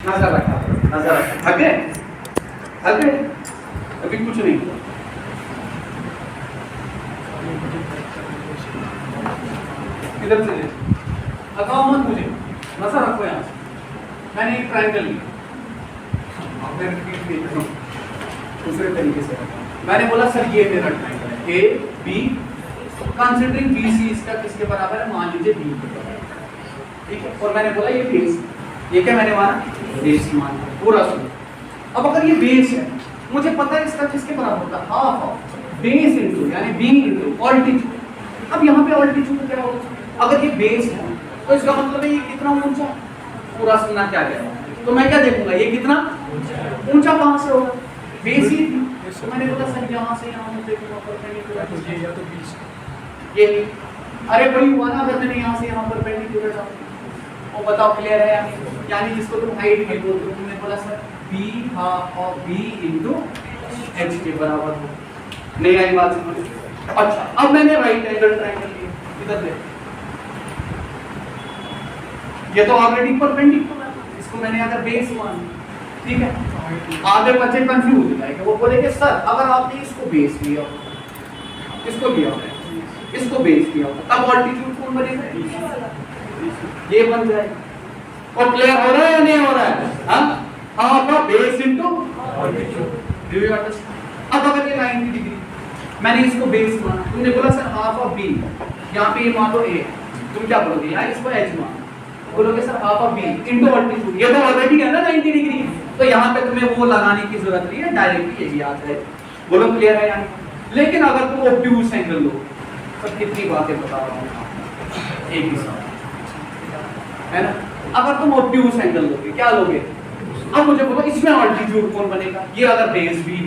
नजर रखा, नजर रखा। थक गए? थक गए? अभी कुछ नहीं हुआ। इधर से लगाओ मत मुझे, नजर रखो यहाँ से। मैंने एक ट्रायंगल लिया, दूसरे तरीके से मैंने बोला सर ये मेरा ट्रायंगल है A B, considering B C इसका किसके बराबर है, मान लीजिए बी के बराबर, ठीक है। और मैंने बोला ये बेस, ये क्या मैंने माना, बेस माना, पूरा सुनो। अब अगर ये बेस है, मुझे पता है इसका किसके बराबर होता है, हाफ ऑफ बेस इनटू यानी बी इनटू ऑल्टीट्यूड। अब यहाँ पे ऑल्टीट्यूड क्या होगा, अगर ये बेस है तो इसका मतलब है ये कितना ऊंचा, पूरा सुनना क्या कह रहा हूं। तो मैं क्या देखूंगा ये कितना ऊंचा कहां से होगा, बेस ही थी। तो मैंने बोला सर यहाँ से यहाँ मुझे परपेंडिकुलर तो बीच ये, अरे वही हुआ ना अगर मैंने यहाँ से यहाँ परपेंडिकुलर जाऊँ। वो बताओ क्लियर है यानी जिसको तुम हाइट भी बोलते हो, तुमने बोला sir B half of B into H के बराबर हो, नहीं आई बात समझ। अच्छा अब मैंने राइट एंगल ट्रायंगल लिया, इधर देखो ये तो ऑलरेडी परपेंडिकुलर, इसको मैंने अगर बेस मान, ठीक है। आगे बच्चे कंफ्यूज हो जाएंगे, वो बोलेंगे सर अगर आपने इसको बेस लिया, इसको लिया, इसको बेस लिया तब ऑल्टीट्यूड कौन बनेगा, ये बन जाएगा। और क्लियर हो रहा है या नहीं हो रहा है, हां आपका base into altitude, do you understand. अब अगर ये 90 डिग्री मैंने इसको बेस माना, तुमने बोला सर हाफ ऑफ बी, यहां पे ये मान लो ए, तुम क्या बोलोगे यार इसको एच मान, बोलोगे sir half of B into altitude, ये तो ऑलरेडी है ना 90 डिग्री, तो यहां पे तुम्हें वो लगाने की जरूरत नहीं है, डायरेक्टली ये भी आता है। बोलो क्लियर है यानी। लेकिन अगर तुम ऑब्ट्यूज एंगल लो, तो कितनी बातें बता रहा हूं एक ही साथ, है ना। अगर तुम ऑब्ट्यूज एंगल लोगे क्या लोगे, अब मुझे बोलो इसमें ऑल्टीट्यूड कौन बनेगा, ये अगर बेस भी,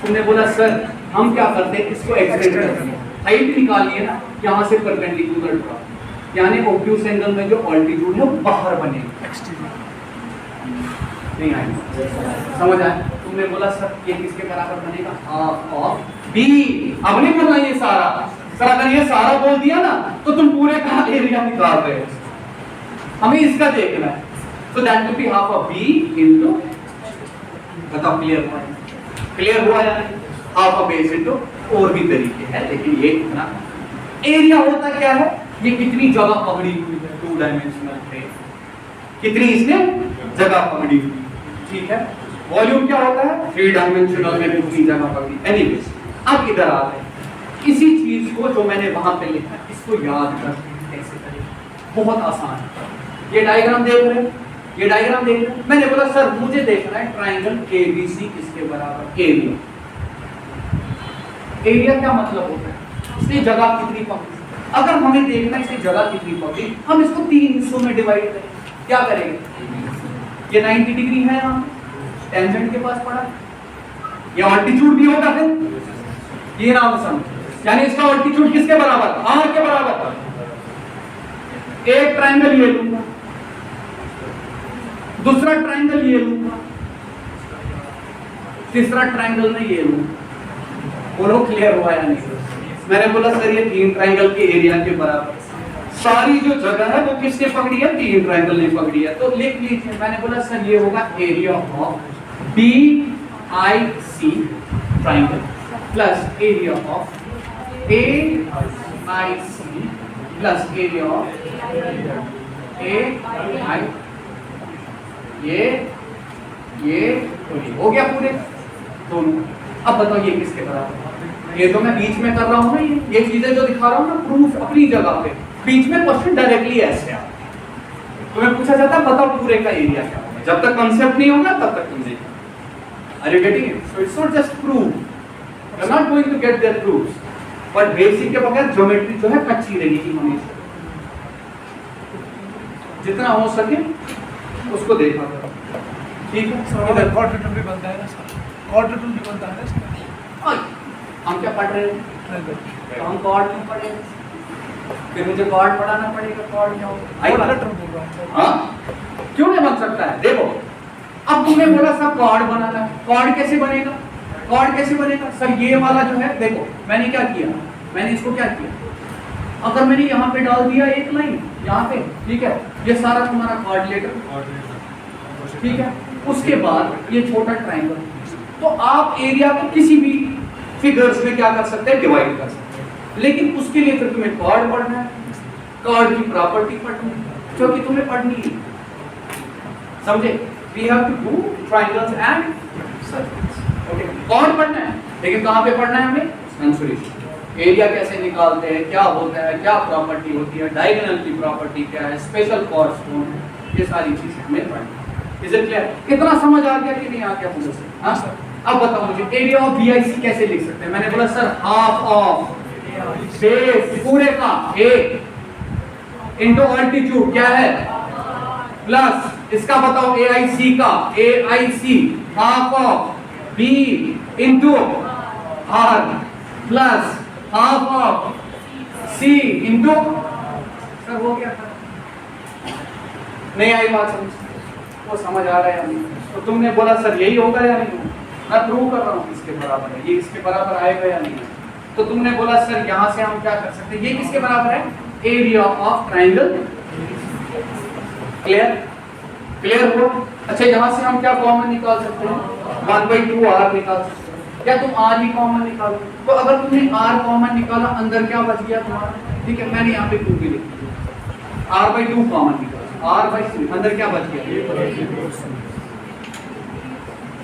तुमने बोला सर हम क्या करते हैं इसको एक्सटेंड करते हैं, हाइट निकालिए ना यहां से परपेंडिकुलर ड्रॉ, यानी ऑब्ट्यूज एंगल में जो ऑल्टीट्यूड है वो बाहर बनेगा, नहीं आई समझ आया। तुमने बोला सर ये किसके बराबर बनेगा, हाफ ऑफ बी। अब नहीं बोलना ये सारा, सर अगर ये सारा बोल दिया ना तो तुम पूरे का एरिया निकाल रहे हो, हमें इसका देखना है। So that will be half of B into, बताओ क्लियर हुआ, क्लियर हुआ या नहीं, हाफ ऑफ बेस इनटू, और भी तरीके हैं लेकिन ये इतना। एरिया होता क्या है, ये कितनी जगह पकड़ी हुई है, 2 डायमेंशनल है, कितनी इसने जगह पकड़ी हुई, ठीक है। वॉल्यूम क्या होता है, 3 डायमेंशनल में कितनी जगह पकड़ी। एनीवेज अब इधर आ गए, इसी चीज को जो मैंने वहां पे लिखा इसको याद कर कैसे करें, बहुत आसान है। ये डायग्राम देख रहे हैं, ये डायग्राम देख रहे हैं, मैंने बोला सर मुझे देखना है ट्रायंगल एबीसी किसके बराबर, एरिया। एरिया क्या मतलब होता है, इसकी जगह कितनी पकड़ी। अगर हमें देखना है इसकी जगह कितनी पकड़ी, हम इसको 3 हिस्सों में डिवाइड करें, क्या करेंगे, ये 90 डिग्री है यहाँ टेंजेंट के पास पड़ा, ये ऑल्टीट्यूड भी होगा फिर, ये नाम समझ, यानी इसका ऑल्टीट्यूड किसके बराबर, आर के बराबर। एक ट्रायंगल ये लूंगा, दूसरा ट्रायंगल ये लूंगा, तीसरा ट्रायंगल में ये लूंगा। बोलो क्लियर हुआ या नहीं। मैंने बोला सर ये 3 ट्रायंगल के एरिया के बराबर, सारी जो जगह है वो किसने पकड़ी है, 3 ट्रायंगल ने पकड़ी है। तो लिख लीजिए, मैंने बोला सर ये होगा area of B I C triangle plus area of A I C plus area of A I, ये हो गया पूरे दोनों। अब बताओ ये किसके बराबर, ये तो मैं बीच में कर रहा हूँ ना, ये चीजें जो दिखा रहा हूँ ना प्रूफ अपनी जगह पे, बीच में क्वेश्चन डायरेक्टली ऐसे आता है, तुम्हें पूछा जाता है बताओ पूरे का एरिया क्या होगा, जब तक कंसेप्ट नहीं होगा तब तक तुम देखो। Are you getting it? So it's not just proof, you are not going to get their proofs, but basic के बगैर ज्योमेट्री जो है कच्ची रहेगी हमेशा, जितना हो सके उसको देखा करो, ठीक है। इधर क्वाड्रेटल भी बनता है ना सर, क्वाड्रेटल भी बनता है ना। हम क्या पढ़ रहे हैं, तो हम कॉर्ड क्यों पढ़े, फिर मुझे कॉर्ड पढ़ाना पड़ेगा, कॉर्ड क्या होगा, हाँ क्यों नहीं बन सकता है। देखो अब तुमने बोला सर कॉर्ड बनाना है, कॉर्ड कैसे बनेगा, कॉर्ड कैसे बनेगा सर, ये वाला जो है देखो मैंने क्या किया, मैंने इसको क्या किया, अगर मैंने यहाँ पे डाल दिया एक लाइन यहाँ पे, ठीक है, ये सारा तुम्हारा कॉर्डिनेटर ठीक है। उसके बाद ये छोटा ट्रायंगल, तो आप एरिया को किसी भी फिगर्स में क्या कर सकते हैं, डिवाइड कर सकते हैं। लेकिन उसके लिए फिर तुम्हें कॉर्ड पढ़ना है, कॉर्ड की प्रॉपर्टी पढ़नी है, जो कि तुम्हें पढ़नी है, समझे। We have to do triangles and circles, okay. Chord पढ़ना है, लेकिन कहाँ पे पढ़ना है हमें, मेंसुरेशन, एरिया कैसे निकालते हैं, क्या होता है, क्या प्रॉपर्टी होती है, डायगोनल की प्रॉपर्टी क्या है, स्पेशल कॉर्ड्स कौन है, ये सारी चीजें हमें पढ़नी है। Is it clear? कितना समझ आ गया कि नहीं आ गया मुझे? हाँ सर। अब बताओ मुझे एरिया ऑफ बीआईसी कैसे लिख सकते हैं? मैंने बोला सर हाफ ऑफ बेस पूरे का ए इनटू अल्टीट्यूड क्या है प्लस इसका बताओ एआईसी का, AIC half of B into R plus half of C into, sir हो गया सर, नहीं आई बात समझ, वो समझ आ रहा है नहीं? तो तुमने बोला सर यही होगा या नहीं होगा, मैं प्रूव कर रहा हूँ इसके बराबर है, ये इसके बराबर आएगा या नहीं। तो तुमने बोला सर यहाँ से हम क्या कर सकते हैं, ये किसके बराबर है, area of triangle. Clear? Clear हो? अच्छा यहाँ से हम क्या कॉमन निकाल सकते हैं, 1/2 r निकाल सकते हैं, या तुम r ही कॉमन निकालो। तो अगर तुमने r कॉमन निकाला, अंदर क्या बच गया तुम्हारा, ठीक है, मैंने यहाँ पे 2 भी लिख दिया, r/2 कॉमन निकाला, r/2 अंदर क्या बच गया,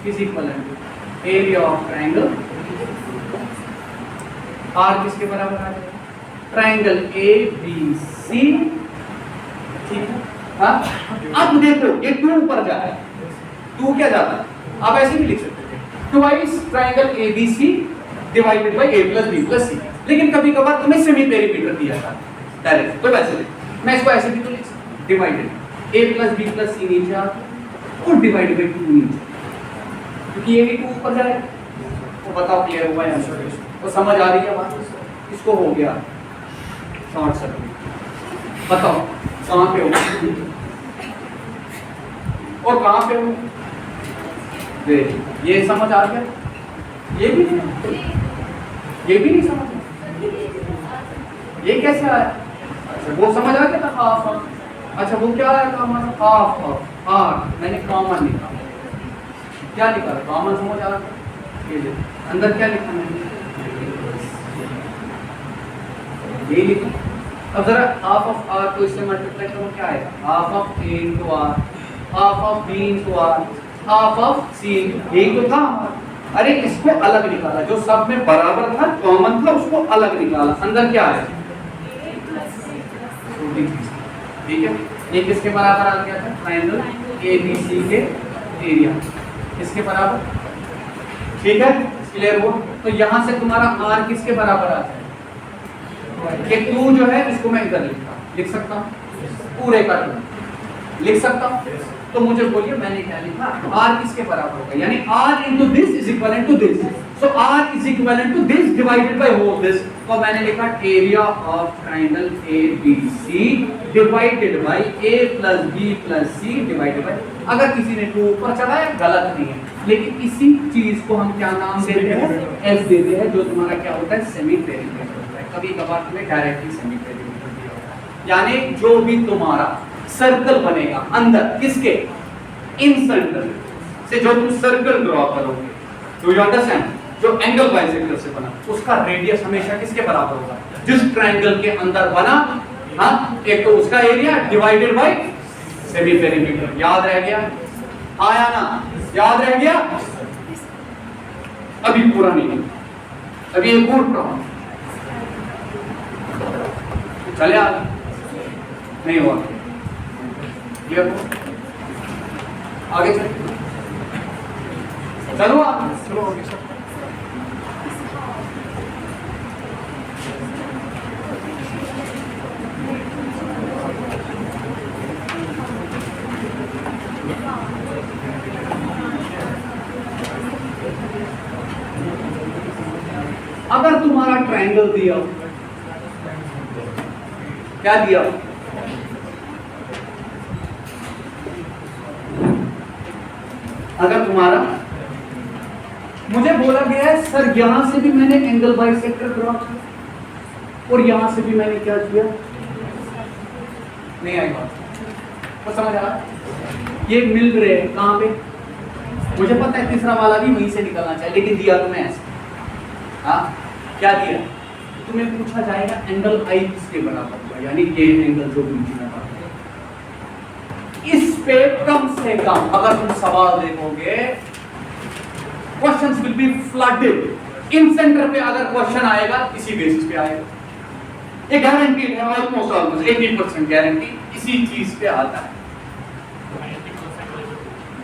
is equal to area of triangle, r किसके बराबर आ जाएगा, ट्रायंगल ABC, ठीक है। हाँ अब देखो ये 2 ऊपर जा रहा है, 2 क्या जाता है, आप ऐसे भी लिख सकते थे, twice triangle ABC divided by a plus b plus c। लेकिन कभी कभार तुम्हें सेमी पेरीमीटर दिया था डायरेक्ट, तो वैसे लिख, मैं इसको ऐसे भी तो लिख सकता हूं, divided a plus b plus c नीचे आता और डिवाइडेड बाय 2 नीचे, क्योंकि ये भी 2 ऊपर जा रहा है। तो बताओ क्लियर हुआ या नहीं, तो समझ आ रही है बात, इसको हो गया शॉर्ट सर्किट। बताओ कहाँ पे हो और कहाँ पे हो, ये समझ आ गया, ये भी नहीं, ये भी नहीं समझ, ये कैसे आया, अच्छा वो समझ आ गया था हाफ ऑफ, अच्छा वो क्या आया था हमारा हाफ ऑफ r, मैंने कॉमन निकाला, क्या निकाला कॉमन, समझ आ गया, ये देखो अंदर क्या लिखा मैंने, ये लिखा। अब जरा हाफ ऑफ r को इससे मल्टीप्लाई करो, क्या आएगा, half of a into r, half of b into r, half of c, यही तो था हमारा। अरे इसको अलग निकाला, जो सब में बराबर था कॉमन था उसको अलग निकाला, अंदर क्या आया, ठीक है। ये किसके बराबर आ गया था, ट्रायंगल ABC के एरिया, किसके बराबर, ठीक है, क्लियर हो। तो यहाँ से तुम्हारा r किसके बराबर आता है, ये 2 जो है इसको मैं इधर लिख सकता हूँ, पूरे का 2 लिख सकता हूँ। तो मुझे बोलिए मैंने क्या लिखा, r किसके बराबर होगा, यानी r into this is equivalent to this, so r is equivalent to this divided by whole this। तो मैंने लिखा area of triangle ABC divided by a plus b plus c divided by, अगर किसी ने 2 ऊपर चढ़ाया गलत नहीं है, लेकिन इसी चीज को हम क्या नाम देते हैं, s देते हैं, जो तुम्हारा क्या होता है, सेमी पेरीमीटर होता है। कभी कभार तुम्हें डायरेक्टली सेमी पेरीमीटर दिया होता है, यानी जो भी तुम्हारा सर्कल बनेगा अंदर किसके, इन सर्कल से जो तुम सर्कल ड्रॉ करोगे, डू यू अंडरस्टैंड, जो एंगल बाइसेक्टर से बना उसका रेडियस हमेशा किसके बराबर होगा, जिस ट्रायंगल के अंदर बना, हाँ, एक तो उसका area divided by semi perimeter. याद रह गया, आया ना, याद रह गया, अभी पूरा नहीं, अभी एक और प्रॉब्लम चले आ नहीं हुआ, क्लियर हो, आगे चलो, चलो आगे सर। अगर तुम्हारा ट्रायंगल दिया, क्या दिया, अगर तुम्हारा, मुझे बोला गया है सर यहां से भी मैंने एंगल बाइसेक्टर ड्रॉ किया और यहां से भी मैंने क्या किया, नहीं आई बात, तो समझ आ रहा है। ये मिल रहे हैं कहाँ पे? मुझे पता है तीसरा वाला भी वहीं से निकलना चाहिए, लेकिन दिया तुम्हें ऐसे। हाँ, क्या दिया? तुम्हें पूछा जाएगा एंगल आई किसके बराबर होगा, यानी ये एंगल जो बीच में बना है। इस पे कम से कम अगर तुम सवाल देखोगे, questions will be flooded. In centre पे अगर क्वेश्चन आएगा इसी बेसिस पे आएगा, ये गारंटी है, ऑलमोस्ट 80% गारंटी इसी चीज पे आता है।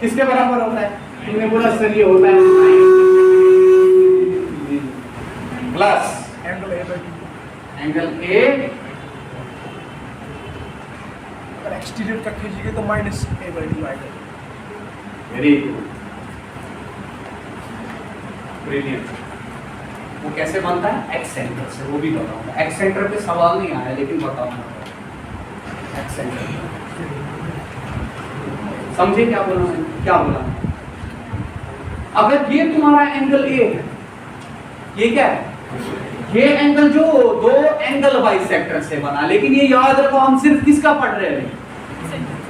किसके बराबर होता है? तुमने बोला सर ये होता है plus angle A by two. Angle A, अगर एक्सटीरियर का खींचेंगे तो माइनस ए बाई टू आएगा। Very good, brilliant. वो कैसे बनता है? एक्स सेंटर से, वो भी बताऊंगा। एक्स सेंटर पे सवाल नहीं आया लेकिन बताऊंगा। एक्स सेंटर समझे क्या बोला मैंने? क्या बोला? अगर ये तुम्हारा एंगल ए है, ये क्या है? ये एंगल जो दो एंगल बाइसेक्टर से बना, लेकिन ये याद रखो हम सिर्फ किसका पढ़ रहे हैं?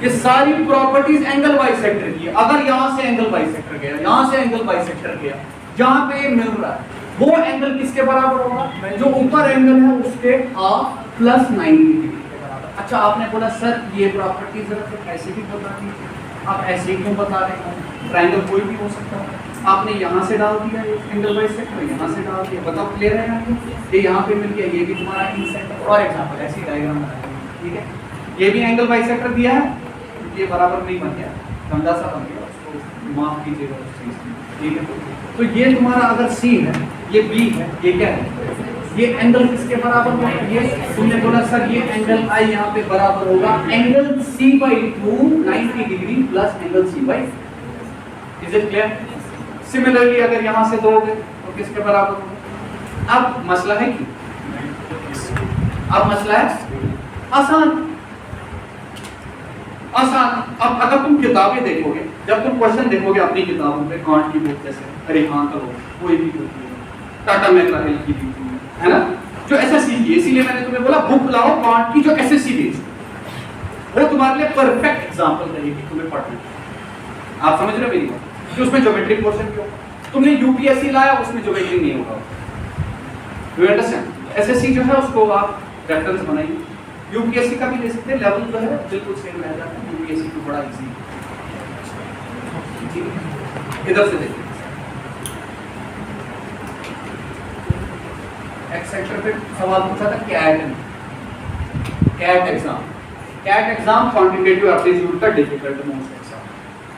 ये सारी प्रॉपर्टीज एंगल बाइसेक्टर की है। अगर यहां से एंगल बाइसेक्टर गया, यहां से एंगल बाइसेक्टर गया, जहां पे ये मिल रहा है वो एंगल किसके बराबर होगा? जो ऊपर एंगल है उसके हाफ प्लस 90 डिग्री के बराबर। अच्छा, आपने बोला सर ये प्रॉपर्टीज ऐसे भी बता दीजिए। आप ऐसे ही क्यों बता रहे हो? ट्रायंगल कोई भी हो सकता है। आपने यहाँ से डाल दिया एंगल बाइसेक्टर, यहाँ से डाल दिया, बताओ क्लियर है? ये यहाँ पे मिल गया, ये भी तुम्हारा इन सेंटर। और एग्जांपल ऐसी डायग्राम बनाएंगे, ठीक है? ये भी एंगल बाइसेक्टर दिया है, ये बराबर नहीं बन गया, गंदा सा बन गया, उसको माफ कीजिएगा उस चीज में, ठीक है? तो ये तुम्हारा अगर सी है, ये बी है, ये क्या है? ये एंगल किसके बराबर होगा? ये तुमने बोला सर ये एंगल आई यहाँ पे बराबर होगा angle C by 2 90 degree plus angle C by. Is it clear? Similarly अगर यहाँ से दोगे तो किसके बराबर होगा? अब मसला है कि अब मसला है आसान आसान। अब अगर तुम किताबें देखोगे, जब तुम क्वेश्चन देखोगे अपनी किताबों पे, कांट की बुक जैसे रेखांकन हो, कोई भी बुक टाटा मैकग्रा-हिल की बुक है ना, जो एसएससी की, इसीलिए मैंने तुम्हें बोला बुक लाओ कांट की जो एसएससी बेस्ड, वो तुम्हारे लिए परफेक्ट एग्जांपल रहेगी तुम्हें पढ़ने। आप समझ रहे हो मेरी बात? कि उसमें ज्योमेट्रिक पोर्शन क्यों? तुमने यूपीएससी लाया, उसमें ज्योमेट्री नहीं होगा। You understand? एसएससी जो है उसको आप रेफरेंस बनाइए, यूपीएससी का भी ले सकते हैं, लेवल जो है बिल्कुल सेम रह जाता है, यूपीएससी को बड़ा इजी। इधर से देखिए, एक्स सेक्टर पे सवाल पूछा था कैट एग्जाम क्वांटिटेटिव एप्टीट्यूड का डिफिकल्ट मोस्ट एग्जाम,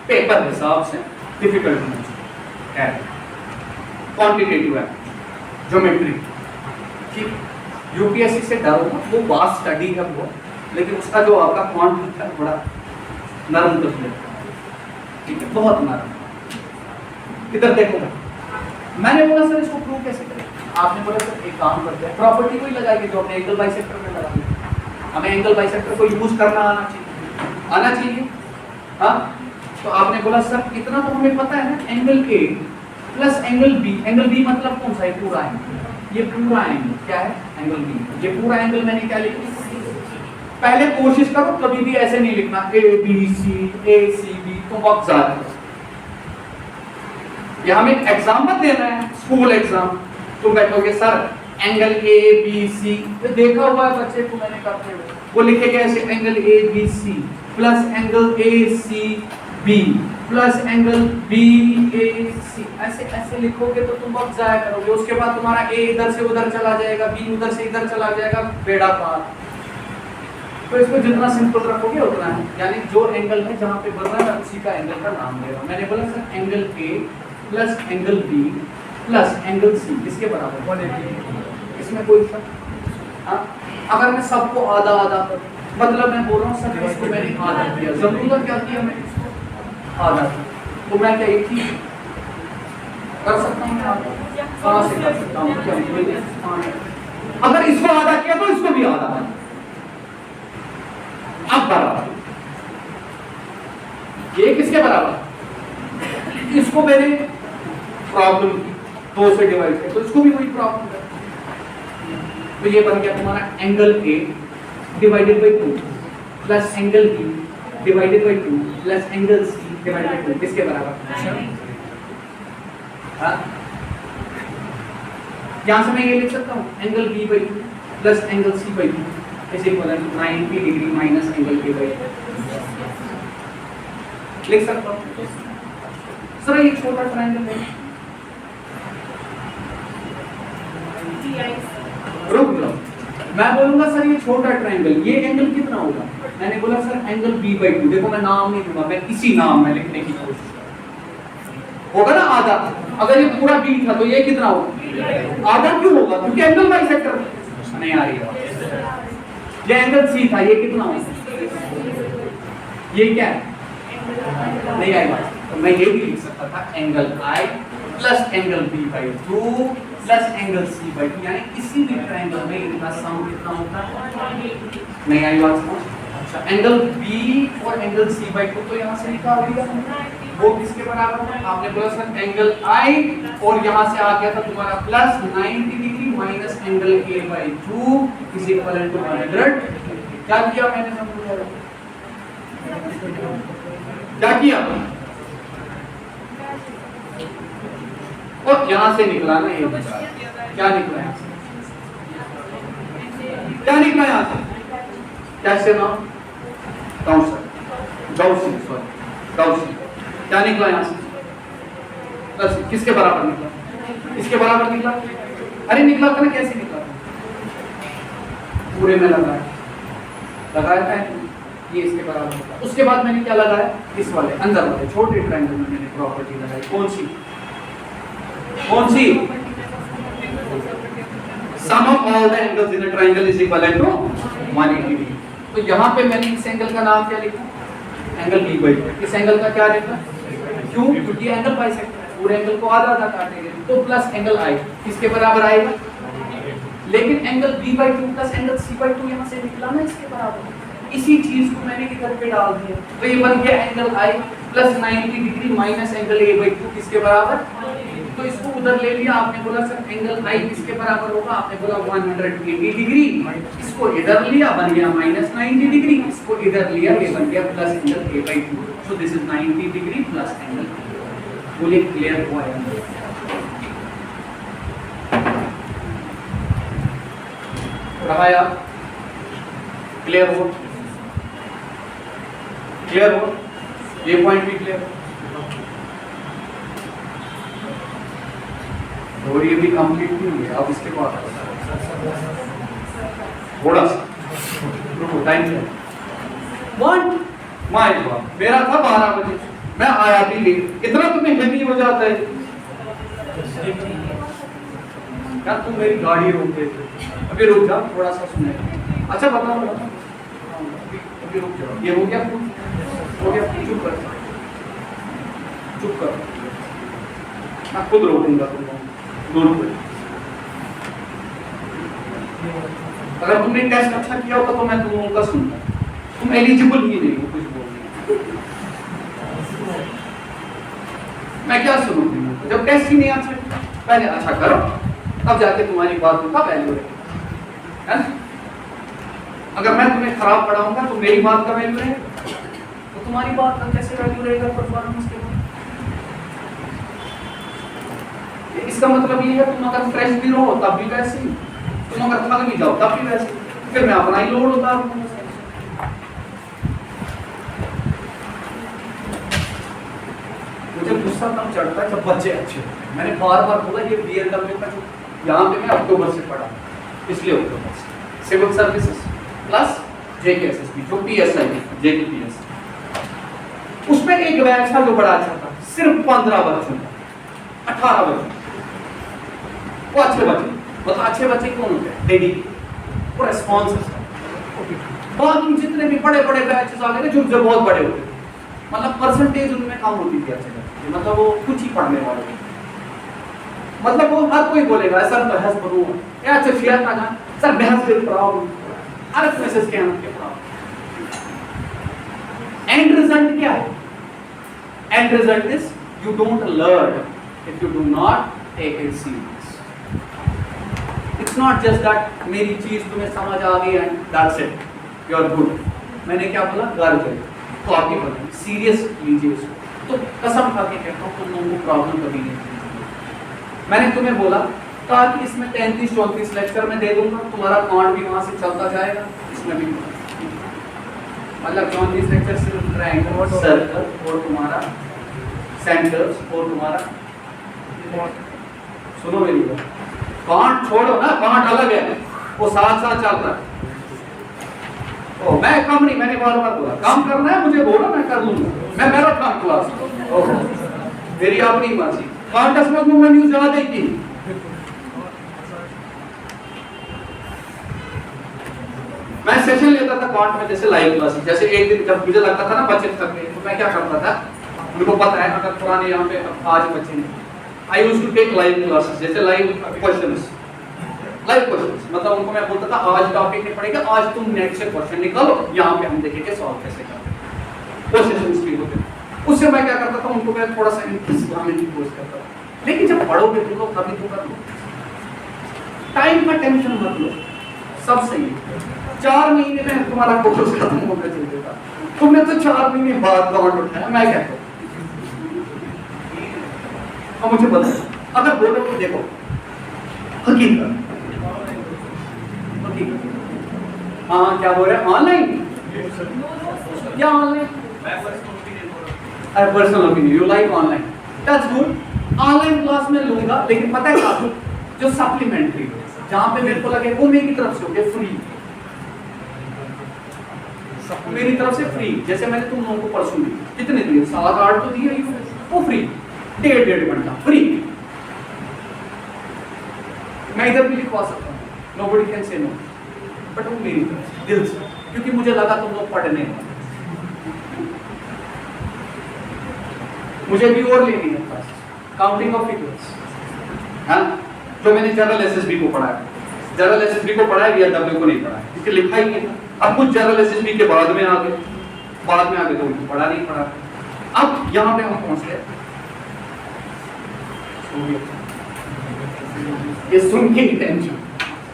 पेपर हिसाब से डिफिकल्ट मोस्ट कैट क्वांटिटेटिव है, ज्योमेट्री। ठीक, यूपीएससी से डरो मत, वो वास्ट स्टडी है वो, लेकिन उसका जो आपका क्वांट है बड़ा नरम तस्वीर, ठीक है, बहुत नरम। इधर देखो, मैंने बोला सर इसको प्रूव कैसे करें? आपने बोला सर एक काम करते हैं, प्रॉपर्टी को ही लगाएंगे जो अपने एंगल बाइसेक्टर में लगाएंगे। हमें एंगल बाइसेक्टर को यूज करना आना चाहिए। हाँ, तो आपने बोला सर इतना तो हमें पता है ना, angle A plus angle B मतलब कौन सा है? पूरा एंगल, ये पूरा एंगल क्या है? Angle B. ये पूरा एंगल मैंने क्या लिखा? पहले कोशिश करो कभी भी ऐसे नहीं लिखना ए बी सी बी, तो वक्त ज्यादा। ये हमें एग्जाम मत देना है, स्कूल एग्जाम। तुम बैठोगे sir angle A B C, देखा हुआ है बच्चे को मैंने करते हुए, वो लिखेगा ऐसे angle A B C plus angle A C B plus angle B A C, ऐसे ऐसे लिखोगे तो तुम वक्त जाया करोगे। उसके बाद तुम्हारा ए इधर से उधर चला जाएगा, बी उधर से इधर चला जाएगा, बेड़ा पार। तो इसको जितना सिंपल रखोगे उतना है, यानी जो एंगल है जहाँ पे बन रहा है उसी का एंगल का नाम दे रहा हूँ। मैंने बोला sir angle A plus angle B plus angle C किसके बराबर? 180। इसमें कोई फर्क? हाँ, अगर मैं सबको आधा आधा कर, मतलब मैं बोल रहा हूँ सर इसको मैंने आधा किया, जरूरत क्या किया मैंने इसको आधा, तो मैं क्या एक ही कर सकता हूँ? कहाँ से कर सकता हूँ? अगर इसको आधा किया तो इसको भी आधा। अब बराबर, ये किसके बराबर? इसको मैंने प्रॉब्लम 2 से डिवाइड किया तो इसको भी वही प्रॉब्लम है, तो ये बन गया तुम्हारा angle A divided by 2 plus angle B divided by 2 plus angle C divided by 2 किसके बराबर? हाँ, यहाँ से मैं ये लिख सकता हूँ angle B by 2 plus angle C by 2 is equal to 90 degree minus angle A by 2 लिख सकता हूँ। सर ये छोटा ट्रायंगल है, रुक जाओ, मैं बोलूंगा सर ये छोटा ट्रायंगल, ये एंगल कितना होगा? मैंने बोला सर एंगल b बाई 2, देखो मैं नाम नहीं दूंगा, मैं इसी नाम में लिखने की कोशिश होगा ना आधा। अगर ये पूरा b था तो ये कितना होगा? आधा क्यों होगा? क्योंकि एंगल बाइसेक्टर नहीं आ रही है। ये एंगल c था, ये कितना होगा? ये क्या है? नहीं आई बात, तो मैं ये भी लिख सकता था angle i plus angle b by 2 plus angle c by 2, यानी किसी भी ट्रायंगल में इनका सम कितना होता है? नहीं आई बात समझ? अच्छा, एंगल b और एंगल c बाई 2 तो यहाँ से निकाल दिया वो किसके बराबर है? आपने बोला सर एंगल i और यहाँ से आ गया था तुम्हारा plus 90 degree minus angle a by 2 is equal to 100। क्या किया मैंने? समझ क्या किया? और यहाँ से निकला ना ये, क्या निकला यहाँ से? क्या निकला यहाँ से? कैसे ना? गॉसियन क्या निकला यहाँ से? बस किसके बराबर निकला? इसके बराबर निकला। अरे निकला था ना, कैसे निकला? पूरे में लगाया था ये इसके बराबर होगा। उसके बाद मैंने क्या लगाया? इस वाले अंदर वाले छोटे ट्रायंगल में मैंने प्रॉपर्टी लगाई। कौन सी? Sum of all the angles in a triangle is equal to 180 degree. तो यहाँ पे मैंने इस एंगल का नाम क्या लिखा? Angle B by 2। इस एंगल का क्या लिखा? क्यों? क्योंकि एंगल बाइसेक्टर है, पूरे एंगल को आधा आधा काटेंगे तो प्लस एंगल आई किसके बराबर आएगा? लेकिन angle B by 2 plus angle C by 2 यहाँ से निकला ना इसके बराबर। इसी चीज को मैंने इधर पे डाल दिया तो ये बन गया angle I plus 90 degree minus angle A by 2 किसके बराबर? तो इसको उधर ले लिया। आपने बोला सर एंगल आई किसके बराबर होगा? आपने बोला 180 डिग्री। इसको इधर लिया, बन गया माइनस 90 डिग्री। इसको इधर लिया, ये बन गया plus angle A by 2। So this is 90 degree plus angle. बोलिए क्लियर हुआ है? रहा यार? क्लियर हो? क्लियर हो? ये पॉइंट भी क्लियर हो? और ये भी कंप्लीट नहीं हुआ। अब इसके बाद थोड़ा सा रुको, टाइम है 1 माय गॉड, मेरा था 12 बजे, मैं आया भी लेट। इतना तुम्हें हेवी हो जाता है क्या? तुम मेरी गाड़ी रोक देते। अभी रुक जा, थोड़ा सा सुने। अच्छा बताओ, अभी रुक जाओ। ये हो गया? हो गया? चुप कर, चुप कर, मैं खुद रोकूंगा तुमको। अगर तुमने टेस्ट अच्छा किया होता तो मैं तुम लोगों का सुनता। तुम एलिजिबल ही नहीं हो कुछ बोलने। मैं क्या सुनूं तुमको? जब टेस्ट ही नहीं अच्छा, पहले अच्छा करो तब जाके तुम्हारी बात का वैल्यू है ना? अगर मैं तुम्हें खराब पढ़ाऊंगा तो मेरी बात का वैल्यू है, तो तुम्हारी बात का कैसे वैल्यू रहेगा परफॉर्मेंस के? इसका मतलब ये है तुम अगर फ्रेश भी रहो तब भी वैसे ही, तुम अगर थक भी जाओ तब भी वैसे ही, फिर मैं अपना ही लोड होता हूं। मुझे गुस्सा तब चढ़ता है जब बच्चे अच्छे होते। मैंने बार-बार बोला ये बीएलडब्ल्यू का जो यहाँ पे मैं अक्टूबर से पढ़ा, इसलिए अक्टूबर से सिविल सर्विसेज प्लस जेकेएसएसबी जो पीएसआई जेकेपीएस, उसमें एक बैच था जो बड़ा अच्छा था, सिर्फ 15 बच्चों का, 18 बच्चों, वो अच्छे बच्चे। मतलब अच्छे बच्चे कौन होते हैं? डेडी वो रेस्पॉन्स। बाकी जितने भी बड़े बड़े बैचेस आ गए जो बहुत बड़े होते थे, मतलब परसेंटेज उनमें कम होती थी अच्छे बच्चे, मतलब वो कुछ ही पढ़ने वाले थे। मतलब वो हर कोई बोलेगा सर बहस बनूंगा या अच्छा शेयर ना जान सर बहस के पढ़ाओ, हर मैसेज के हम के पढ़ाओ। एंड रिजल्ट क्या है? End result is you don't learn if you do not take it serious. It's not just that मेरी चीज तुम्हें समझ आ गई and that's it, you are good. मैंने क्या बोला? घर गए तो आप ये बताइए, सीरियस लीजिए इसको। तो कसम खा के कहता हूँ तुम लोगों को प्रॉब्लम कभी नहीं होगी। मैंने तुम्हें बोला कहा कि इसमें 33-34 लेक्चर में दे दूंगा, तुम्हारा कॉन्ट भी वहां से चलता जाएगा, इसमें भी मतलब 34 लेक्चर सिर्फ ट्रायंगल और सर्कल और तुम्हारा सेंटर्स और तुम्हारा सुनो मेरी बात, कॉन्ट छोड़ो ना, कॉन्ट अलग है, वो साथ साथ चल रहा है। ओ मैं कम नहीं, मैंने बार बार बोला काम करना है मुझे बोलो, मैं कर लूंगा, मैं मैराथन क्लास ओहो मेरी अपनी मर्जी। कॉन्टेस्ट में मैंने ज्यादा ही की। मैं सेशन लेता था कॉन्ट में, जैसे लाइव क्लास, जैसे एक दिन जब मुझे लगता था ना बच्चे थक गए तो मैं क्या करता था, उनको पता है अगर पुराने यहाँ पे आज बच्चे नहीं, I used to take live classes, जैसे लाइव क्वेश्चंस मतलब उनको मैं बोलता था आज टॉपिक नहीं पड़ेगा, आज तुम नेट से क्वेश्चन निकालो, यहाँ पे हम देखेंगे सॉल्व कैसे करते हैं, वो सेशंस भी होते हैं। उससे मैं क्या करता था, उनको मैं थोड़ा सा इंग्लिश की कोशिश करता था। लेकिन जब पढ़ोगे तुम लोग कभी तो कर लो, टाइम का टेंशन मत लो, सब सही है। 4 महीने में तुम्हारा कोर्स खत्म होकर चल देगा, तुमने तो 4 महीने बाद कॉन्ट उठाया, मैं क्या करूं? अब मुझे बताओ, अगर बोलो तो देखो हकीकत, हाँ क्या बोल रहे हैं, ऑनलाइन क्या online, personal opinion, you like online, that's good. Online class में लूंगा, लेकिन पता है क्या, जो सप्लीमेंट्री जहां पे मेरे को लगे वो मेरी तरफ से हो गया फ्री, मेरी तरफ से फ्री। जैसे मैंने तुम लोगों को परसों दी, कितने दिए, 7-8 तो दिए, वो फ्री, 1.5 घंटा फ्री। मैं इधर भी लिखवा सकता हूँ, nobody can say no, but वो मेरी तरफ से दिल से, क्योंकि मुझे लगा तुम लोग पढ़ने, मुझे भी और लेनी है क्लास, काउंटिंग ऑफ फिगर्स, हाँ जो मैंने जनरल एसएसबी को पढ़ा है, जनरल एसएसबी को पढ़ा है, वीआरडब्ल्यू को नहीं पढ़ा है, क्योंकि लिखा ही नहीं था। अब कुछ जनरल एसएसबी के बाद में आ गए, तो उनको पढ़ा नहीं पढ़ा। अब यहाँ पे हम पहुंच गए, ये सुन के ही टेंशन,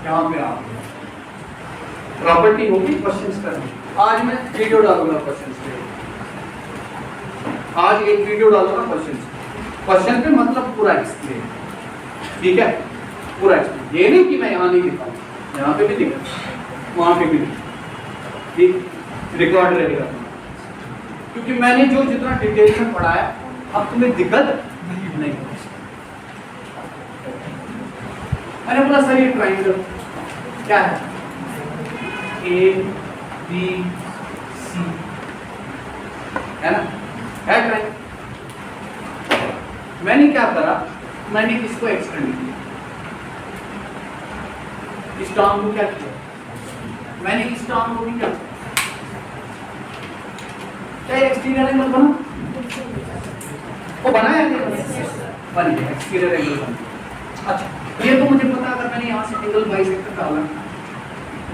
यहाँ पे आप प्रॉपर्टी होगी क्वेश्चंस करने। आज मैं वीडियो डालूंगा क्वेश्चंस पे, आज एक वीडियो डालूंगा क्वेश्चन पे, मतलब पूरा एक्सप्लेन, ठीक है, पूरा एक्सप्लेन। ये नहीं कि मैं यहाँ नहीं दिखाऊँ, यहाँ पे भी दिखा, वहाँ पे भी दिखा, ठीक, रिकॉर्ड रहेगा, क्योंकि मैंने जो जितना डिटेल में पढ़ाया, अब तुम्हें दिक्कत नहीं। मैंने बोला सर ये ट्राइंगल क्या है, ABC है ना, है ट्राइंगल। मैंने क्या करा, मैंने इसको एक्सटेंड किया, इस टर्म को क्या किया, मैंने इस टर्म को भी क्या किया, क्या एक्सटीरियर एंगल बना, वो बनाया नहीं, बन गया एक्सटीरियर एंगल बन गया। अच्छा ये तो मुझे पता, अगर मैंने यहाँ से एंगल बाइसेक्टर डाला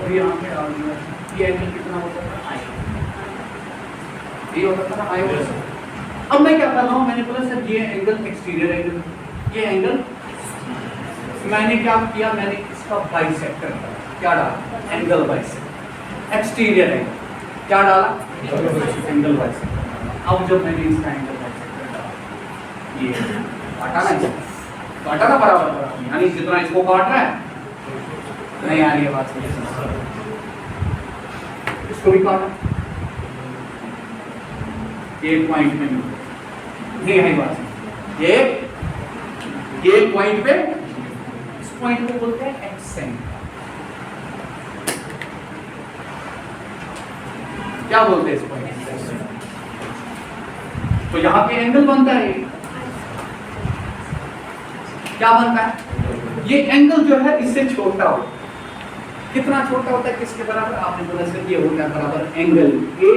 और यहाँ पे डाल दिया, ये एंगल कितना होता था, ये होता था ना, अब मैं क्या कर रहा हूँ, मैंने बोला सर ये एंगल एक्सटीरियर एंगल, ये एंगल, मैंने क्या किया, मैंने इसका बाइसेक्टर क्या डाला, एंगल बाइसेक्टर, एक्सटीरियर एंगल क्या डाला, एंगल बाइसेक्टर। अब जब मैंने इसका एंगल बाइसेक्टर डाला, ये काटा ना बराबर, यानी जितना इसको काट रहा है, नहीं आ रही है बात, इसको भी काटा, एक पॉइंट में नहीं है बात, ये पॉइंट पे, इस पॉइंट को बोलते हैं एक्सेंट, क्या बोलते हैं इस पॉइंट, तो यहाँ पे एंगल बनता है, क्या बनता है, ये एंगल जो है इससे छोटा हो, कितना छोटा होता है, किसके बराबर, आपने बोला सर ये होता है बराबर एंगल ए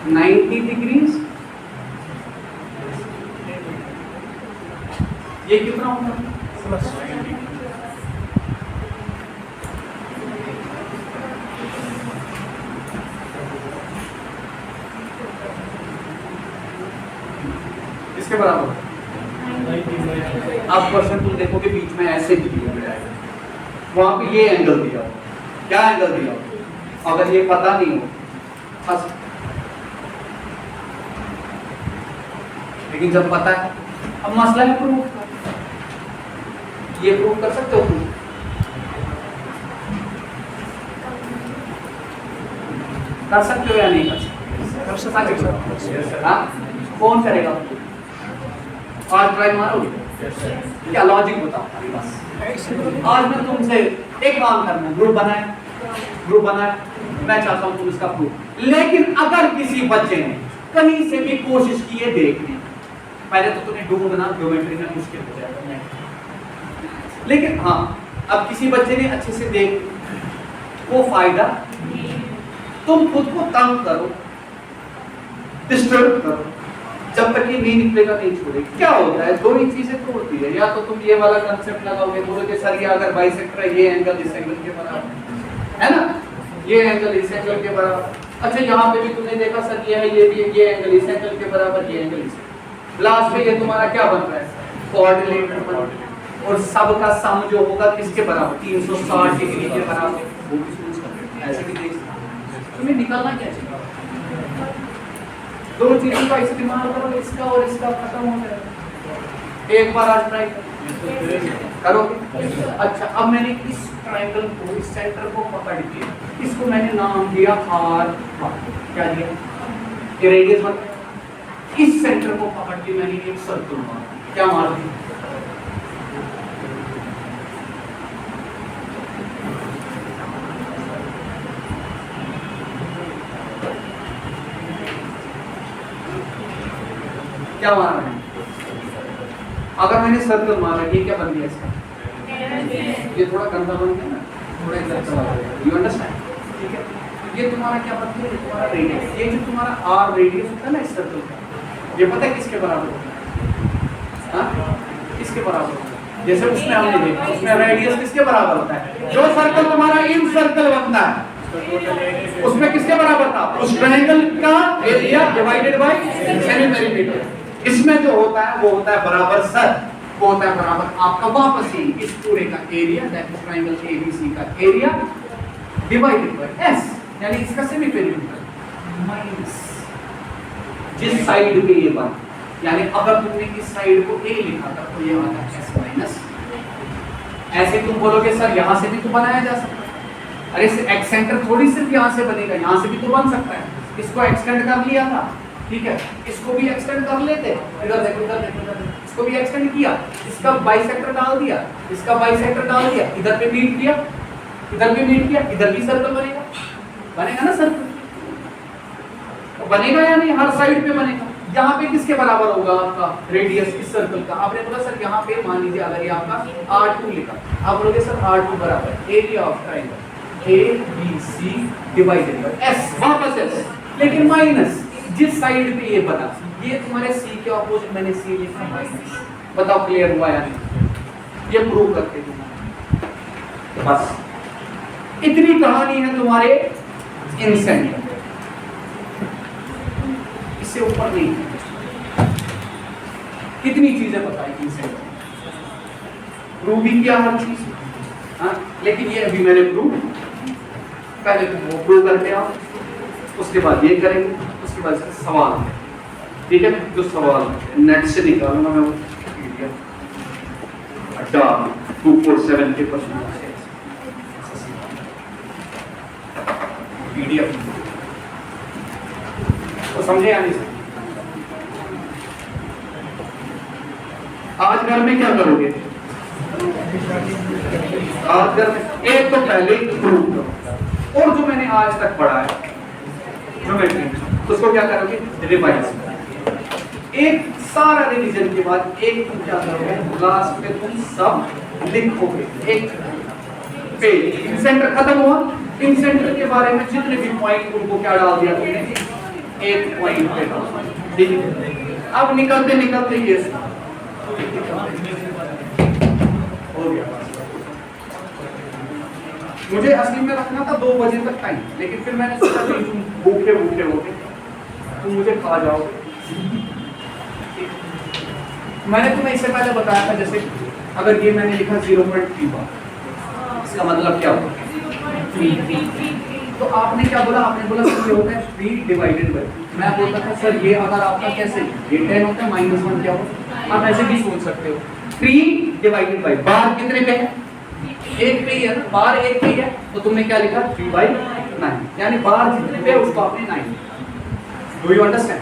90 डिग्रीज, ये कितना होगा, इसके बराबर। आप क्वेश्चन तुम देखोगे बीच में ऐसे ही दिया गया है, वहां पे ये एंगल दिया हो, क्या एंगल दिया हो, अगर ये पता नहीं हो फंस। लेकिन जब पता है, अब मसला है प्रूफ का, ये प्रूफ कर सकते हो प्रूफ? कर सकते हो या नहीं कर सकते? हाँ, कौन करेगा? आज ट्राई मारोगे? क्या लॉजिक बताओ अभी बस। आज मैं तुमसे एक काम करना, ग्रुप बनाए, मैं चाहता हूं तुम इसका प्रूफ। लेकिन अगर किसी बच्चे ने कहीं से भी कोशिश की है देखने, पहले तो तुम्हें ढूंढना ज्योमेट्री में मुश्किल हो जाएगा, लेकिन हाँ अब किसी बच्चे ने अच्छे से देख, वो फायदा, तुम खुद को तंग करो, डिस्टर्ब करो, जब तक ये नहीं निकलेगा नहीं छोड़ेगी। क्या होता है, दो ही चीजें तो होती है, या तो तुम ये वाला कंसेप्ट लगाओगे, बोलोगे सर ये अगर बाइसेक्टर है, ये एंगल इस एंगल के बराबर है ना, ये एंगल इस एंगल के बराबर। अच्छा यहाँ पे भी तुमने देखा सर ये है, ये भी है, ये एंगल इस एंगल के बराबर, ये एंगल इस, लास्ट में ये तुम्हारा क्या बन रहा है, कोऑर्डिनेटर बन रहा है। और सबका सम जो होगा किसके बराबर, 360 डिग्री के बराबर। वो भी ऐसे भी देख सकते, तुम्हें निकलना क्या चाहिए, दो चीजों का इस्तेमाल करो, इसका और इसका खत्म हो जाएगा। एक बार आज ट्राई करोगे? अच्छा अब मैंने इस ट्रायंगल को, इस सेंटर को पकड़ के, इसको मैंने नाम दिया आर, क्या दिया, ये रेडियस बन। इस सेंटर को पकड़ के मैंने एक सर्कल मारा, क्या मार दिया, क्या मारा है? अगर मैंने सर्कल मारा, ये क्या बन गया इसका, ये थोड़ा गंदा बन गया ना, थोड़ा इधर चला गया, यू अंडरस्टैंड? ठीक है, ये तुम्हारा क्या बनता है, तुम्हारा रेडियस, ये जो तुम्हारा आर रेडियस होता है ना इस सर्कल का, ये पता है किसके बराबर होता है? हाँ, किसके बराबर होता है? जैसे उसमें हमने देखा, उसमें रेडियस किसके बराबर होता है, जो सर्कल तुम्हारा इन सर्कल बनता है उसमें किसके बराबर था, उस ट्रायंगल का area divided by semi perimeter. इसमें जो होता है वो होता है बराबर सर, वो होता है बराबर आपका वापस ही इस पूरे का area, that is triangle ABC का एरिया डिवाइडेड बाय एस, यानी इसका सेमी पेरीमीटर माइनस जिस साइड पे ये बन, यानी अगर तुमने इस साइड को ए लिखा था तो ये आता है एस माइनस। ऐसे तुम बोलोगे सर यहां से भी तो बनाया जा सकता है, अरे एक्सेंटर थोड़ी सिर्फ यहां से बनेगा, यहां से भी तो बन सकता है। इसको एक्सटेंड कर लिया था, ठीक है, इसको भी एक्सटेंड कर लेते, इधर देखो इधर देखो इधर देखो, इसको भी एक्सटेंड किया, इसका बाइसेक्टर डाल दिया, इसका बाइसेक्टर डाल दिया, इधर पे मीट किया, इधर भी मीट किया, इधर भी सर्कल बनेगा, बनेगा ना सर्कल, तो बनेगा या नहीं, हर साइड पे बनेगा। यहाँ पे किसके बराबर होगा आपका रेडियस इस सर्कल का, आपने बोला सर यहाँ पे मान लीजिए अगर ये आपका R2 लिखा, आप बोलोगे सर R2 बराबर area of triangle ABC divided by S, वापस S, लेकिन माइनस जिस साइड पे ये बना, ये तुम्हारे C के ऑपोजिट मैंने C लिखा माइनस। बताओ क्लियर हुआ या नहीं, ये प्रूव करके दूंगा, बस इतनी कहानी है तुम्हारे इन सेंटर, इससे ऊपर नहीं। कितनी चीजें बताई इन सेंटर, प्रूव भी किया हर चीज, हाँ, लेकिन ये अभी मैंने प्रूव, पहले तुम वो प्रूव करते आओ, उसके बाद ये करेंगे, उसके बाद सवाल, ठीक है, जो सवाल नेट से निकालूंगा मैं वो अड्डा 247 के पीडीएफ, तो समझे या नहीं? आज घर में क्या करोगे, आज घर में एक तो पहले प्रूव करो, और जो मैंने आज तक पढ़ा है ज्योमेट्री उसको क्या करोगे, रिवाइज। एक सारा रिवीजन के बाद एक तुम क्या करोगे, लास्ट में तुम सब लिखोगे एक पेज। सेंटर खत्म हुआ, इन सेंटर के बारे में जितने भी पॉइंट उनको क्या डाल दिया तुमने, एक पॉइंट पे डाल, ठीक है। अब निकलते निकलते ये हो गया। मुझे असली में रखना था 2 बजे तक टाइम, लेकिन फिर मैंने सोचा कि तुम भूखे भूखे होगे, तुम मुझे खा जाओगे। मैंने तुम्हें इससे पहले बताया था, जैसे अगर ये मैंने लिखा 0.3 बार, इसका मतलब क्या होगा, तो आपने क्या बोला, आपने बोला सर ये होता है 3 डिवाइडेड बाई, मैं बोलता था सर ये अगर आपका कैसे ये 10 होता है -1 क्या हो, आप ऐसे भी सोच सकते हो 3 डिवाइडेड बाई बार कितने पे है, 1 पे ही है ना, बार 1 पे ही है, तो तुमने क्या लिखा 3/9, यानी बार जितने पे है उसको आपने 9। Do you understand?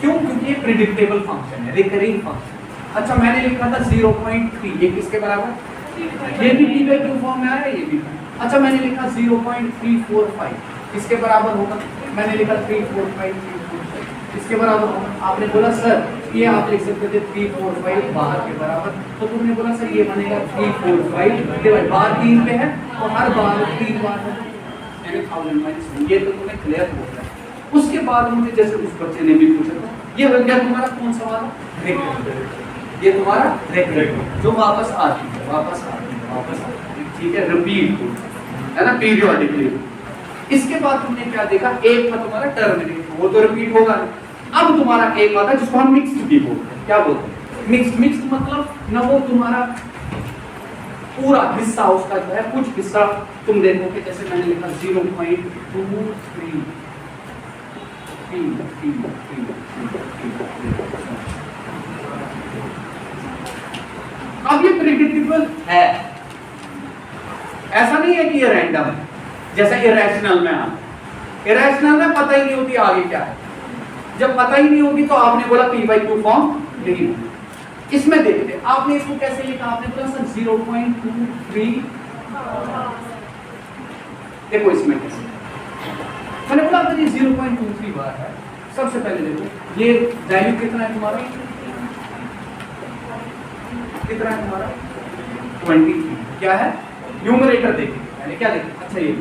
क्यों? क्योंकि ये प्रिडिक्टेबल फंक्शन है, रिकरिंग फंक्शन। अच्छा मैंने लिखा था 0.3, ये किसके बराबर, ये भी p/q फॉर्म में आया, ये भी। अच्छा मैंने लिखा 0.345, किसके बराबर होगा, मैंने लिखा 345 इसके बराबर होगा। आपने बोला सर ये आप लिख सकते थे 345 बार के बराबर, तो तुमने बोला सर ये बनेगा 345 डिवाइड बार 3 पे है तो हर बार 3 बार है, यानी 1000 ये तो तुम्हें क्लियर हो गया। उसके बाद मुझे जैसे उस बच्चे ने भी पूछा था, ये हो गया तुम्हारा कौन सा वाला रेक्टेंगल, ये तुम्हारा रेक्टेंगल जो वापस आती है, वापस आती है, वापस आती है, ठीक है, रिपीट है ना, पीरियोडिकली। इसके बाद तुमने क्या देखा, एक था तुम्हारा टर्मिनेट, वो तो रिपीट होगा। अब तुम्हारा एक आता है जिसको हम मिक्स्ड भी बोलते हैं, क्या बोलते हैं मिक्स्ड। मिक्स्ड मतलब न वो तुम्हारा पूरा हिस्सा उसका जो है, कुछ हिस्सा तुम देखोगे जैसे मैंने लिखा 0.23 अब ये प्रेडिक्टेबल है, ऐसा नहीं है कि ये रैंडम है जैसा इरेशनल में। इरेशनल में पता ही नहीं होती आगे क्या है, जब पता ही नहीं होगी तो आपने बोला p/q फॉर्म नहीं है। इसमें देखते आपने इसको कैसे लिखा, आपने बोला सर 0.23, देखो इसमें कैसे मैंने बोला अगर ये 0.23 बार है, सबसे पहले देखो ये वैल्यू कितना है तुम्हारा, कितना है तुम्हारा 23, क्या है न्यूमरेटर देखेंगे पहले, क्या देखेंगे, अच्छा ये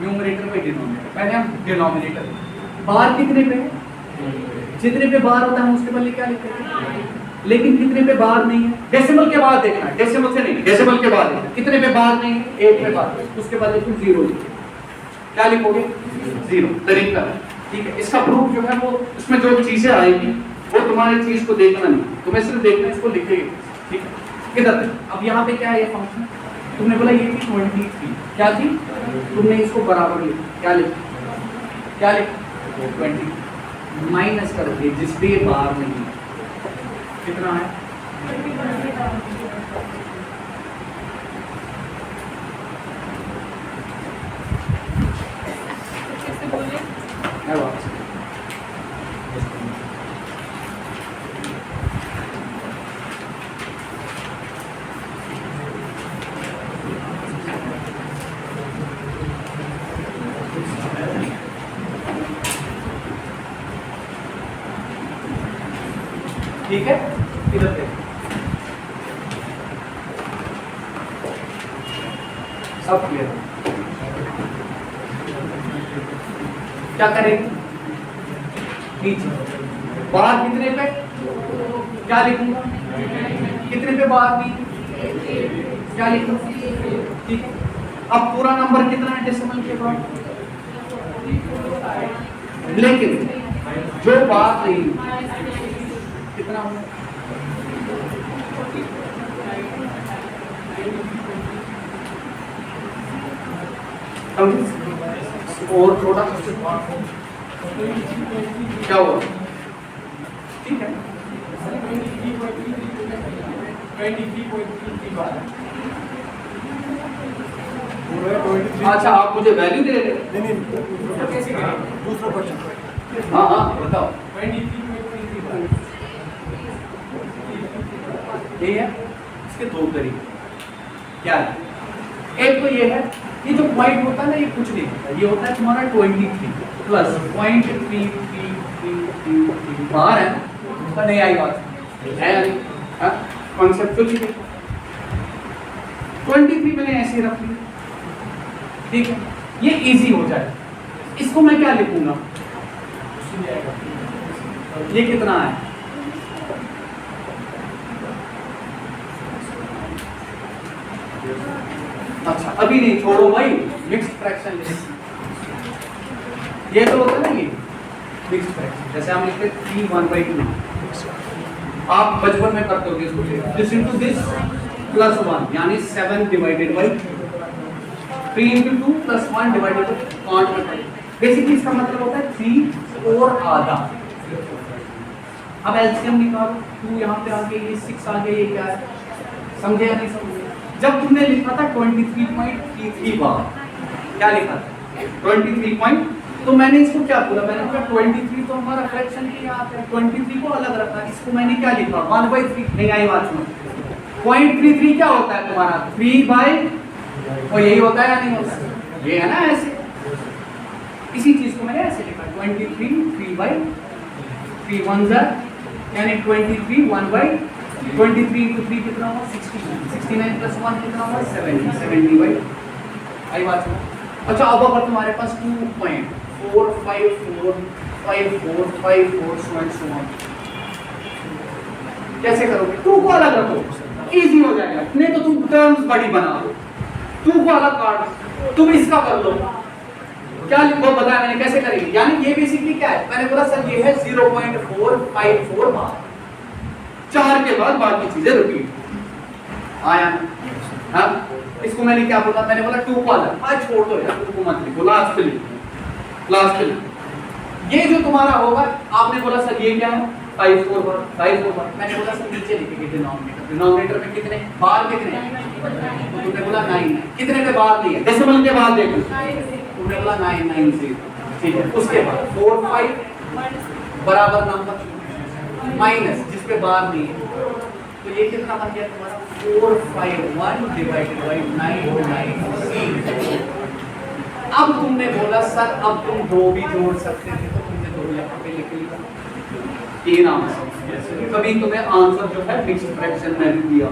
न्यूमरेटर पे डिनोमिनेटर, पहले हम डिनोमिनेटर बार कितने पे है, जितने पे बार होता है उसके पहले क्या लिखते हैं, लेकिन कितने पे बार नहीं है, डेसिमल के बाद देखना है, डेसिमल से नहीं, डेसिमल के बाद देखना कितने पे बार नहीं है, 1 पे बार, उसके बाद तुम 0 लिखोगे, क्या लिखोगे 0, तरीका है, ठीक है। इसका प्रूफ जो है वो इसमें जो चीजें आएगी वो तुम्हारी चीज को देखना नहीं, तुम्हें सिर्फ देखना इसको लिखेगी, ठीक है। किधर अब यहाँ पे क्या है ये फंक्शन, तुमने बोला ये थी 23, क्या थी, तुमने इसको बराबर लिखा, क्या लिखा, क्या लिखा 20 माइनस करके जिस पे बार नहीं, कितना है है वापस ठीक है। इधर देखो सब क्लियर, क्या करेंगे नीचे बार कितने पे, क्या लिखूंगा कितने पे बार नहीं, क्या लिखूंगा, ठीक है। अब पूरा नंबर कितना है डेसिमल के बाद, लेकिन जो बात नहीं कितना हो, और थोड़ा क्या हुआ, ठीक है 23.3। अच्छा आप मुझे वैल्यू दे रहे हैं, नहीं दूसरा क्वेश्चन, हाँ हाँ बताओ, ये है इसके दो तरीके, क्या है, एक तो ये है, ये जो पॉइंट होता है ना ये कुछ नहीं होता, ये होता है तुम्हारा 23 प्लस 0.33 बार है, उसका नहीं आई बात है, कॉन्सेप्चुअली 23 मैंने ऐसे रख लिया, ठीक है, ये इजी हो जाए। इसको मैं क्या लिखूंगा, ये कितना है, अच्छा अभी नहीं छोड़ो भाई, मिक्स्ड फ्रैक्शन ये तो होता है ना, ये मिक्स्ड फ्रैक्शन जैसे हम लिखते 3/1/2, आप बचपन में करते होगे इसको, दिस इनटू दिस प्लस 1 यानी 7 divided by 3 into 2 plus 1 divided by quant में पढ़े। बेसिकली इसका मतलब होता है 3 और आधा। अब एलसीएम निकालो, 2 यहाँ पे आ गया, ये 6 आ गया, ये क्या है, समझे या नहीं समझे? जब तुमने लिखा था 23.33 बार, क्या लिखा था 23 तो मैंने इसको क्या बोला, मैंने कहा 23 तो हमारा फ्रैक्शन के यहाँ पे 23 को अलग रखा, इसको मैंने क्या लिखा 1/3। नहीं आई बात समझ? 0.33 क्या होता है तुम्हारा 3 बाई, और यही होता है या नहीं होता है? ये है ना ऐसे, इसी चीज को मैंने ऐसे लिखा 23 3/3 1 यानी 23 1/23 into 3 कितना हुआ 69 प्लस 1 कितना हुआ 70 बाई। आई बात समझ? अच्छा अब अगर तुम्हारे पास 2.45454 कैसे करोगे? 2 को अलग रखो, इजी हो जाएगा। नहीं तो तुम टर्म्स बड़ी बना दो, 2 को अलग काट दो, तुम इसका कर लो। क्या लिखो बताया मैंने कैसे करेंगे? यानी ये बेसिकली क्या है, मैंने बोला सर ये है 0.454 बार, 4 के बाद बाकी चीजें रिपीट आया। हाँ इसको मैंने क्या बोला, मैंने बोला 2 को अलग, आज छोड़ दो यार, 2 को मत लिखो, लास्ट पे लिखो, लास्ट पे लिखो। ये जो तुम्हारा होगा, आपने बोला सर ये क्या है 54 बार, मैंने बोला सर नीचे लिखेंगे डिनोमिनेटर में कितने बार, कितने, तो तुमने बोला 9, कितने पे बार दिए, डेसिमल के बाद देखो, तुमने बोला 990, ठीक है। उसके बाद 45 बराबर नंबर माइनस जिस पे बार नहीं है, तो ये कितना बन गया तुम्हारा 451 डिवाइडेड बाय 990। अब तुमने बोला सर अब तुम 2 भी जोड़ सकते थे, तो तुमने 2 यहाँ पे लिख लिया, 3 आंसर। कभी तुम्हें आंसर जो है मिक्स्ड फ्रैक्शन में भी दिया,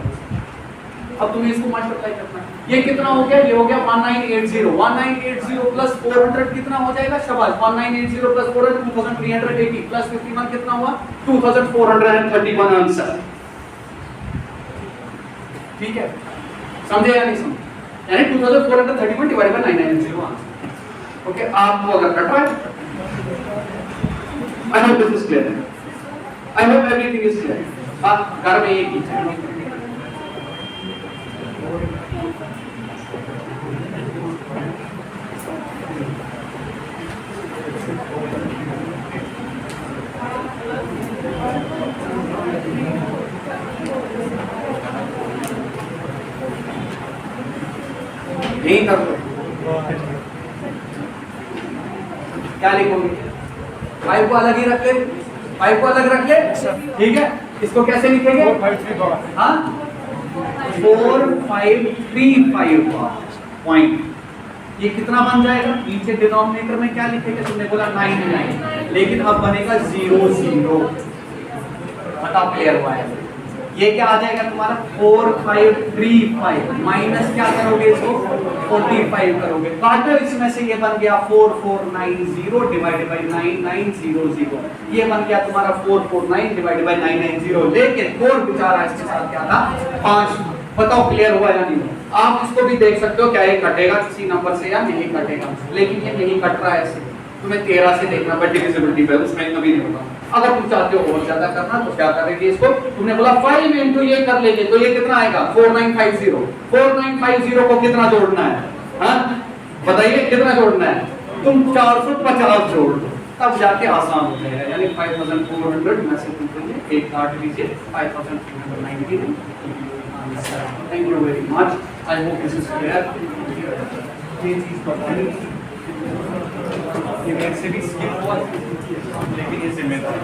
अब तुम्हें इसको मल्टीप्लाई करना है। ये कितना हो गया, ये हो गया 1980 प्लस 400 कितना हो जाएगा, शाबाश 1980 प्लस 400 2380 प्लस 51 कितना हुआ 2431 आंसर। ठीक है, समझे या नहीं समझे? यानी 2431 डिवाइडेड बाय 990 आंसर। ओके, आपको अगर कट रहा है, I hope this is clear, I hope everything is clear. आप घर में ये कीजिए, यही कर लो। क्या लिखोगे, 5 को अलग ही रख ले, 5 को अलग रख ले, ठीक है। इसको कैसे लिखेंगे, 4535 पॉइंट, ये कितना बन जाएगा, नीचे डिनोमिनेटर में क्या लिखेंगे, तुमने बोला 99, लेकिन अब बनेगा 00। बताओ क्लियर हुआ है? ये क्या आ जाएगा तुम्हारा 4535 माइनस क्या करोगे इसको 45 करोगे, काटो इसमें से, ये बन गया 4490 डिवाइडेड बाय 9900, ये बन गया तुम्हारा 449 डिवाइडेड बाय 990, लेकिन 4 बेचारा इसके साथ क्या था 5। बताओ क्लियर हुआ या नहीं? आप इसको भी देख सकते हो, क्या ये कटेगा किसी नंबर से या नहीं कटेगा, लेकिन ये नहीं कट रहा है ऐसे, तुम्हें 13 से देखना पड़ेगा डिविजिबिलिटी पे, उसमें कभी नहीं होगा। अगर तुम चाहते हो और ज्यादा करना तो क्या करेंगे इसको, तुमने बोला 5 इंटू ये कर लेंगे, तो ये कितना आएगा 4950। 4950 को कितना जोड़ना है, हाँ बताइए कितना जोड़ना है, तुम 450 जोड़ दो, तब जाके आसान हो जाएगा। यानी 5400 में से तुम एक काट लीजिए 5390। Thank you very much, I hope this is clear. ये चीज बतानी, ये मेरे से भी स्किप हुआ, लेकिन ये जिम्मेदारी